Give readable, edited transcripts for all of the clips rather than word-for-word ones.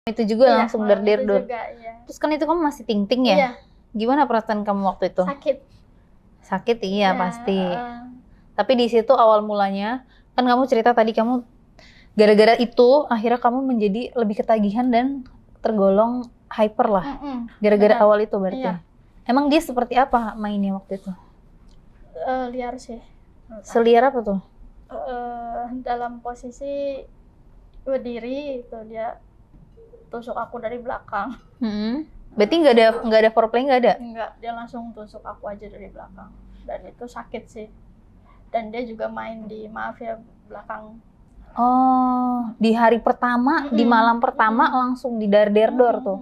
Itu juga Iya, langsung malam itu dar-der-dor. juga, iya. Terus kan itu kamu masih ting-ting ya? Iya, Gimana perasaan kamu waktu itu? sakit. Sakit iya Ya, pasti. Tapi di situ awal mulanya kan kamu cerita tadi kamu gara-gara itu akhirnya kamu menjadi lebih ketagihan dan tergolong hyper lah. Gara-gara benar. awal itu berarti. Iya. Emang dia seperti apa mainnya waktu itu? Liar sih. Seliar apa tuh? Dalam posisi berdiri itu dia tusuk aku dari belakang. Berarti nggak ada foreplay, nggak ada? Enggak, dia langsung tusuk aku aja dari belakang. Dan itu sakit sih. Dan dia juga main di belakang. Oh, di hari pertama, di malam pertama langsung di dar-der-dor tuh.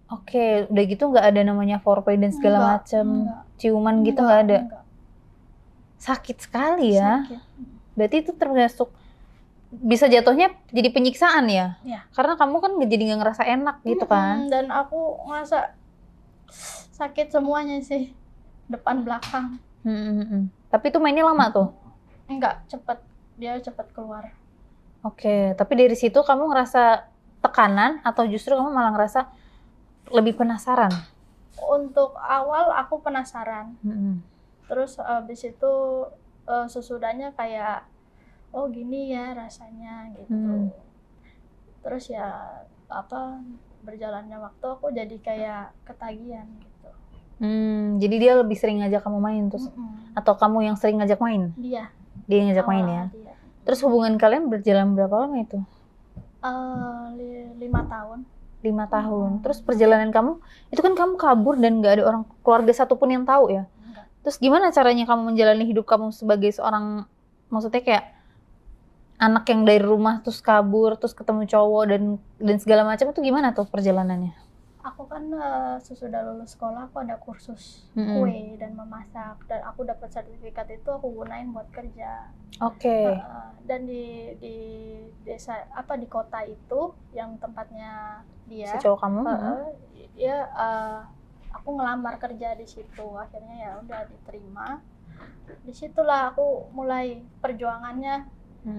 Oke, udah gitu nggak ada namanya foreplay dan segala macem, ciuman gitu nggak ada. Enggak. Sakit sekali ya. Sakit. Berarti itu termasuk bisa jatuhnya jadi penyiksaan ya? Iya. Karena kamu kan jadi nggak ngerasa enak gitu kan? Dan aku ngerasa sakit semuanya sih, depan belakang. Tapi itu mainnya lama tuh? Enggak, dia cepet keluar. Oke, tapi dari situ kamu ngerasa tekanan atau justru kamu malah ngerasa lebih penasaran? Untuk awal aku penasaran. Terus abis itu sesudahnya kayak, oh gini ya rasanya gitu. Terus ya berjalannya waktu aku jadi kayak ketagihan gitu. Jadi dia lebih sering ngajak kamu main terus? Atau kamu yang sering ngajak main? Dia yang ngajak main ya? Dia. Terus hubungan kalian berjalan berapa lama itu? 5 tahun. 5 tahun. Terus perjalanan kamu, itu kan kamu kabur dan gak ada orang keluarga satupun yang tahu ya? Enggak. Terus gimana caranya kamu menjalani hidup kamu sebagai seorang, maksudnya kayak anak yang dari rumah terus kabur, terus ketemu cowok dan segala macam, itu gimana tuh perjalanannya? Aku kan sesudah lulus sekolah aku ada kursus kue dan memasak, dan aku dapat sertifikat itu aku gunain buat kerja. Oke. Dan di desa di kota itu yang tempatnya dia, Si cowok kamu? aku ngelamar kerja di situ, akhirnya ya udah diterima. Disitulah aku mulai perjuangannya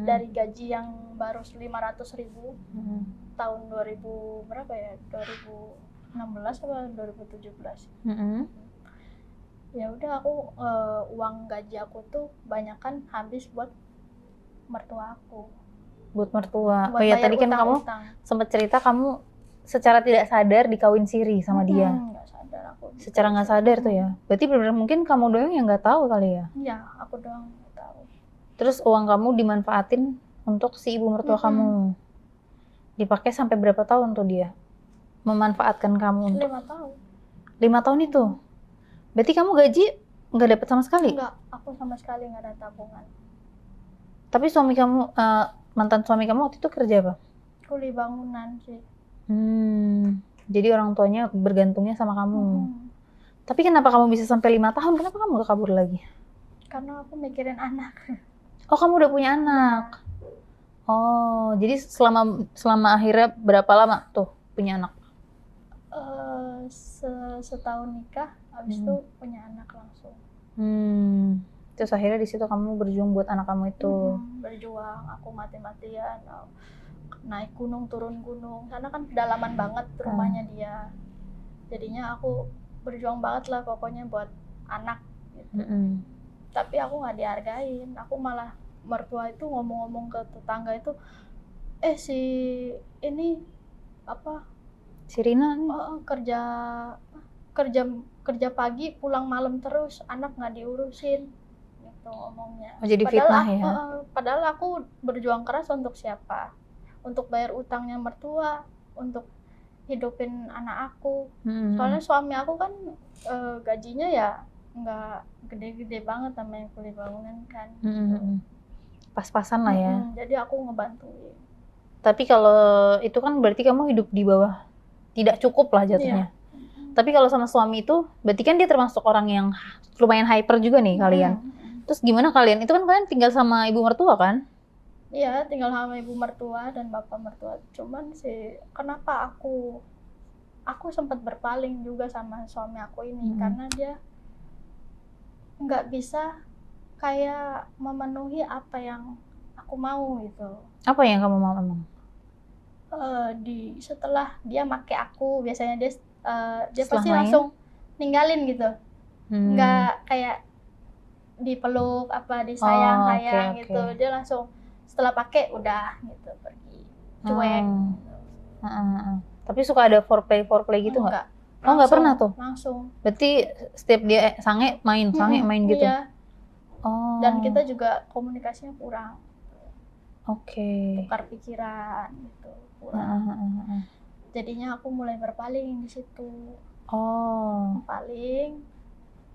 dari gaji yang baru 500.000 tahun 2000 berapa ya, 2016 atau 2017. Ya udah aku uang gaji aku tuh banyakan habis buat mertua aku. Buat mertua. Buat oh ya tadi kan kamu sempat cerita kamu secara tidak sadar dikawin siri sama dia. Nggak sadar aku. Secara nggak sadar tuh ya. Berarti benar-benar mungkin kamu doang yang nggak tahu kali ya. Iya, aku doang nggak tahu. Terus uang kamu dimanfaatin untuk si ibu mertua kamu. Dipakai sampai berapa tahun tuh dia memanfaatkan kamu untuk? 5 tahun. 5 tahun itu. Berarti kamu gaji nggak dapat sama sekali? Enggak, aku sama sekali nggak ada tabungan. Tapi suami kamu, mantan suami kamu waktu itu kerja apa? Kuli bangunan sih. Jadi orang tuanya bergantungnya sama kamu. Tapi kenapa kamu bisa sampai 5 tahun? Kenapa kamu gak kabur lagi? Karena aku mikirin anak. Oh, kamu udah punya anak? Oh, jadi selama akhirnya berapa lama tuh punya anak? Setahun nikah, habis itu punya anak langsung. Terus akhirnya di situ kamu berjuang buat anak kamu itu. Berjuang, aku mati-matian, naik gunung turun gunung, karena kan pedalaman banget rumahnya dia. Jadinya aku berjuang banget lah pokoknya buat anak gitu. Tapi aku nggak dihargain, aku malah mertua itu ngomong-ngomong ke tetangga itu, si ini si Rina nih kerja pagi pulang malam terus, anak nggak diurusin gitu ngomongnya. jadi fitnah ya. Padahal aku berjuang keras untuk siapa? Untuk bayar utangnya mertua, untuk hidupin anak aku. Soalnya suami aku kan gajinya ya nggak gede-gede banget sama yang kuli bangunan kan. Pas-pasan lah ya. Jadi aku ngebantuin. Tapi kalau itu kan berarti kamu hidup di bawah, tidak cukup lah jatuhnya. Tapi kalau sama suami itu, berarti kan dia termasuk orang yang lumayan hyper juga nih kalian. Terus gimana kalian? Itu kan kalian tinggal sama ibu mertua kan? Iya, tinggal sama ibu mertua dan bapak mertua. Cuman sih, kenapa aku sempat berpaling juga sama suami aku ini, karena dia nggak bisa kayak memenuhi apa yang aku mau gitu. Apa yang kamu mau emang? Setelah dia make aku, biasanya dia Setelah pasti main? langsung ninggalin gitu. Nggak kayak dipeluk apa disayang-sayang oke. gitu. Dia langsung setelah pakai udah gitu pergi. Cuek. Tapi suka ada foreplay gitu nggak? Oh, nggak pernah tuh? Langsung. Berarti setiap dia sange main gitu? Iya. Oh. Dan kita juga komunikasinya kurang. Oke. Tukar pikiran gitu. Kurang. Jadinya aku mulai berpaling di situ. Berpaling.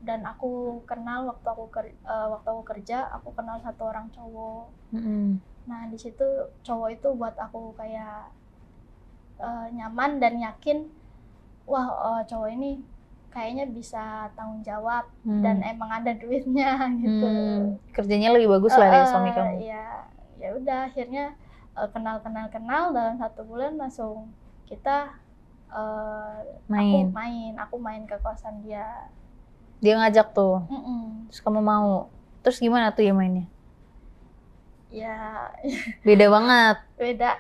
Dan aku kenal waktu aku kerja, aku kenal satu orang cowok. Nah, di situ cowok itu buat aku kayak nyaman dan yakin, wah cowok ini kayaknya bisa tanggung jawab dan emang ada duitnya gitu. Kerjanya lebih bagus lah dari suami kamu. Ya udah, akhirnya kenal dalam 1 bulan langsung kita aku main ke kosan dia. Dia ngajak tuh. Terus kamu mau. Terus gimana tuh ya mainnya? Ya beda banget. Beda.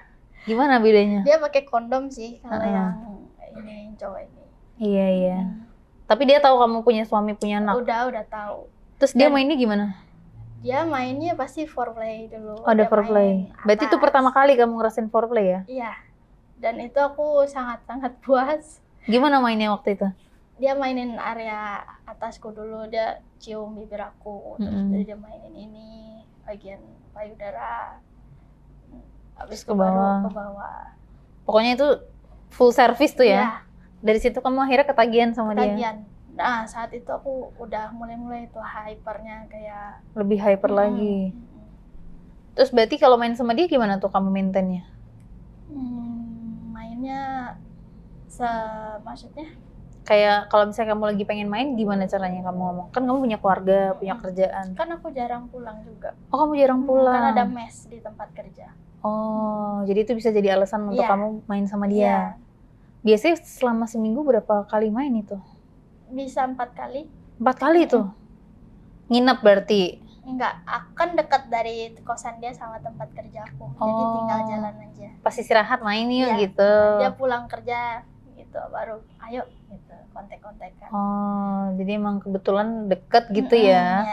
Gimana bedanya? Dia pakai kondom sih kalau yang ini cowok ini. Iya. Tapi dia tahu kamu punya suami, punya anak. Udah tahu. Terus dia mainnya gimana? Dia mainnya pasti foreplay dulu. Ada foreplay. Berarti itu pertama kali kamu ngerasain foreplay ya? Iya. Dan itu aku sangat-sangat puas. Gimana mainnya waktu itu? Dia mainin area atasku dulu, dia cium bibir aku, terus dia mainin ini bagian payudara. Habis ke bawah. Pokoknya itu full service tuh ya? Iya. Dari situ kamu akhirnya ketagihan sama dia? Nah, saat itu aku udah mulai tuh hypernya kayak... Lebih hyper lagi. Terus berarti kalau main sama dia gimana tuh kamu maintainnya? Mainnya maksudnya? Kayak kalau misalnya kamu lagi pengen main, gimana caranya kamu ngomong? Kan kamu punya keluarga, punya kerjaan. Kan aku jarang pulang juga. Oh, kamu jarang pulang? Kan ada mes di tempat kerja. Oh, jadi itu bisa jadi alasan untuk kamu main sama dia? Biasanya selama seminggu berapa kali main itu? Bisa 4 kali. 4 kali tuh? Nginep berarti? Enggak, akan dekat dari kosan dia sama tempat kerja aku. Jadi tinggal jalan aja. Pas istirahat main yuk gitu? Dia pulang kerja gitu, baru ayo gitu, kontek-kontekan. Oh, jadi emang kebetulan deket gitu ya?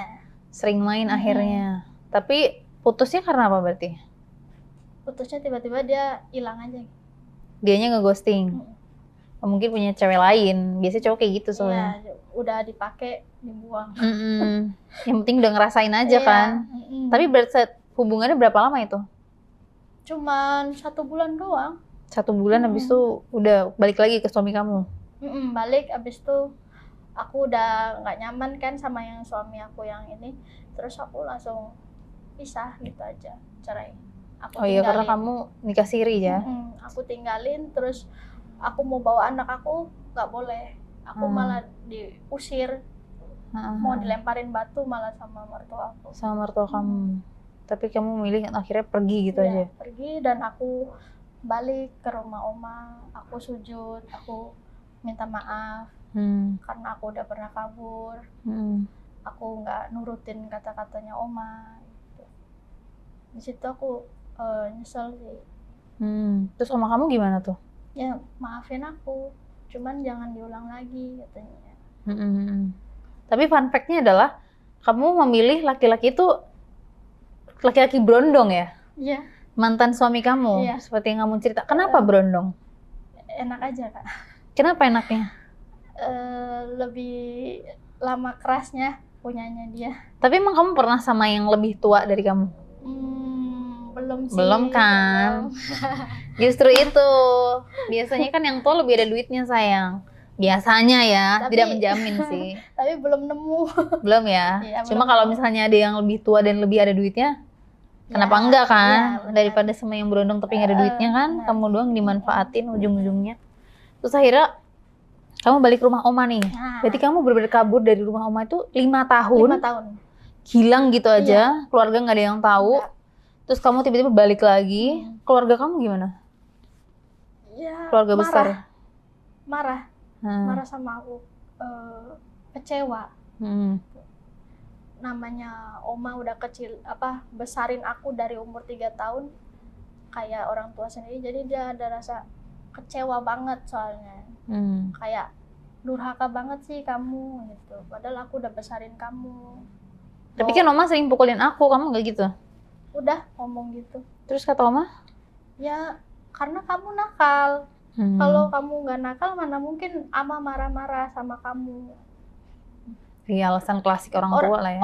Sering main akhirnya. Tapi putusnya karena apa berarti? Putusnya tiba-tiba dia hilang aja. Dianya nge-ghosting? Mungkin punya cewek lain. Biasanya cowok kayak gitu soalnya. Iya, udah dipakai, dibuang. Yang penting udah ngerasain aja kan? Tapi hubungannya berapa lama itu? Cuman 1 bulan doang. 1 bulan habis itu udah balik lagi ke suami kamu? Balik, habis itu aku udah nggak nyaman kan sama yang suami aku yang ini. Terus aku langsung pisah gitu aja, cerai. Aku iya, karena kamu nikah siri ya? Aku tinggalin, terus aku mau bawa anak aku, nggak boleh. Aku malah diusir. Mau dilemparin batu malah sama mertua aku. Sama mertua kamu. Tapi kamu milih akhirnya pergi gitu aja? Pergi, dan aku balik ke rumah oma. Aku sujud, aku minta maaf karena aku udah pernah kabur. Aku nggak nurutin kata-katanya oma gitu. Di situ aku nyesel sih. Terus oma kamu gimana tuh? Ya maafin aku, cuman jangan diulang lagi katanya. Tapi fun fact-nya adalah kamu memilih laki-laki itu laki-laki berondong ya? Iya. Mantan suami kamu, seperti yang kamu cerita. Kenapa berondong? Enak aja, Kak. Kenapa enaknya? Lebih lama kerasnya punyanya dia. Tapi emang kamu pernah sama yang lebih tua dari kamu? Belum sih. Belum kan? Justru itu. Biasanya kan yang tua lebih ada duitnya sayang. Biasanya ya, tidak menjamin sih. Tapi belum nemu. Belum ya? Cuma kalau misalnya ada yang lebih tua dan lebih ada duitnya, kenapa enggak kan? Daripada sama yang berondong tapi nggak ada duitnya kan? Kamu doang dimanfaatin ujung-ujungnya. Terus akhirnya kamu balik rumah oma nih. Berarti kamu bener-bener kabur dari rumah oma itu 5 tahun. 5 tahun. Hilang gitu aja, keluarga nggak ada yang tahu. Terus kamu tiba-tiba balik lagi. Keluarga kamu gimana? Ya, keluarga besar. Marah sama aku. Kecewa. Namanya oma udah kecil, besarin aku dari umur 3 tahun kayak orang tua sendiri, jadi dia ada rasa kecewa banget soalnya. Kayak durhaka banget sih kamu gitu, padahal aku udah besarin kamu. Tapi kan Oma sering pukulin aku, kamu nggak gitu? Udah ngomong gitu. Terus kata Oma? Ya karena kamu nakal. Kalau kamu nggak nakal, mana mungkin ama marah-marah sama kamu. Iya, alasan klasik orang tua lah ya.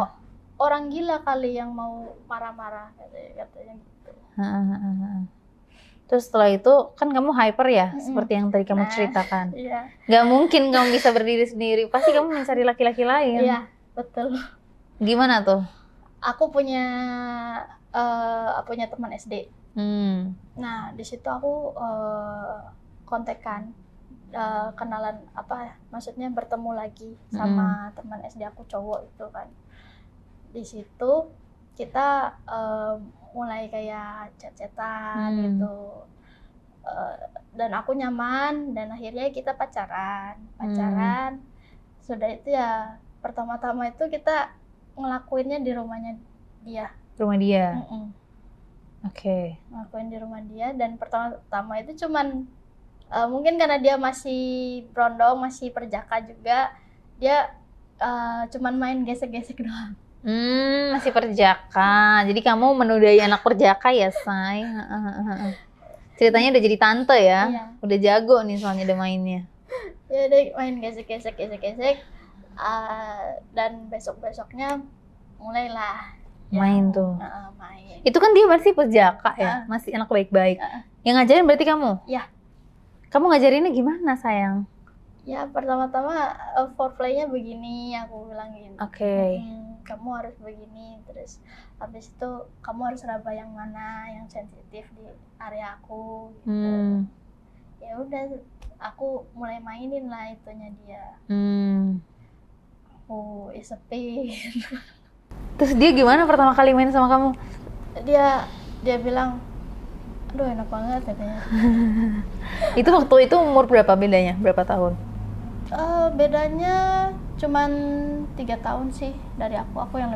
Orang gila kali yang mau marah-marah, katanya gitu. Terus setelah itu kan kamu hyper ya, seperti yang tadi kamu ceritakan. Iya. Gak mungkin kamu bisa berdiri sendiri, pasti kamu mencari laki-laki lain. Iya, betul. Gimana tuh? Aku punya teman SD. Nah, di situ aku kontekan, kenalan maksudnya bertemu lagi sama teman SD aku cowok itu kan. Di situ kita mulai kayak chat-chatan gitu, dan aku nyaman dan akhirnya kita pacaran. Sudah itu ya pertama-tama itu kita ngelakuinnya di rumahnya dia. Rumah dia. Oke. Ngelakuin di rumah dia, dan pertama-tama itu cuman mungkin karena dia masih berondong, masih perjaka juga, dia cuman main gesek-gesek doang. Masih perjaka. Jadi kamu menodai anak perjaka ya, Say? Ceritanya udah jadi tante ya? Iya. Udah jago nih soalnya udah mainnya. Ya udah main gesek-gesek. Dan besok-besoknya mulailah main tuh. Main. Itu kan dia masih perjaka ya? Masih anak baik-baik. Yang ngajarin berarti kamu? Iya. Kamu ngajarinnya gimana, sayang? Ya pertama-tama foreplay-nya begini, aku bilangin. Oke. Kamu harus begini, terus habis itu kamu harus raba yang mana yang sensitif di area aku gitu. Ya udah, aku mulai mainin lah itunya dia. Aku isepin. Terus dia gimana pertama kali main sama kamu? Dia bilang, aduh enak banget katanya. Itu waktu itu umur berapa bedanya? Berapa tahun? Bedanya cuman 3 tahun sih dari aku yang lebih.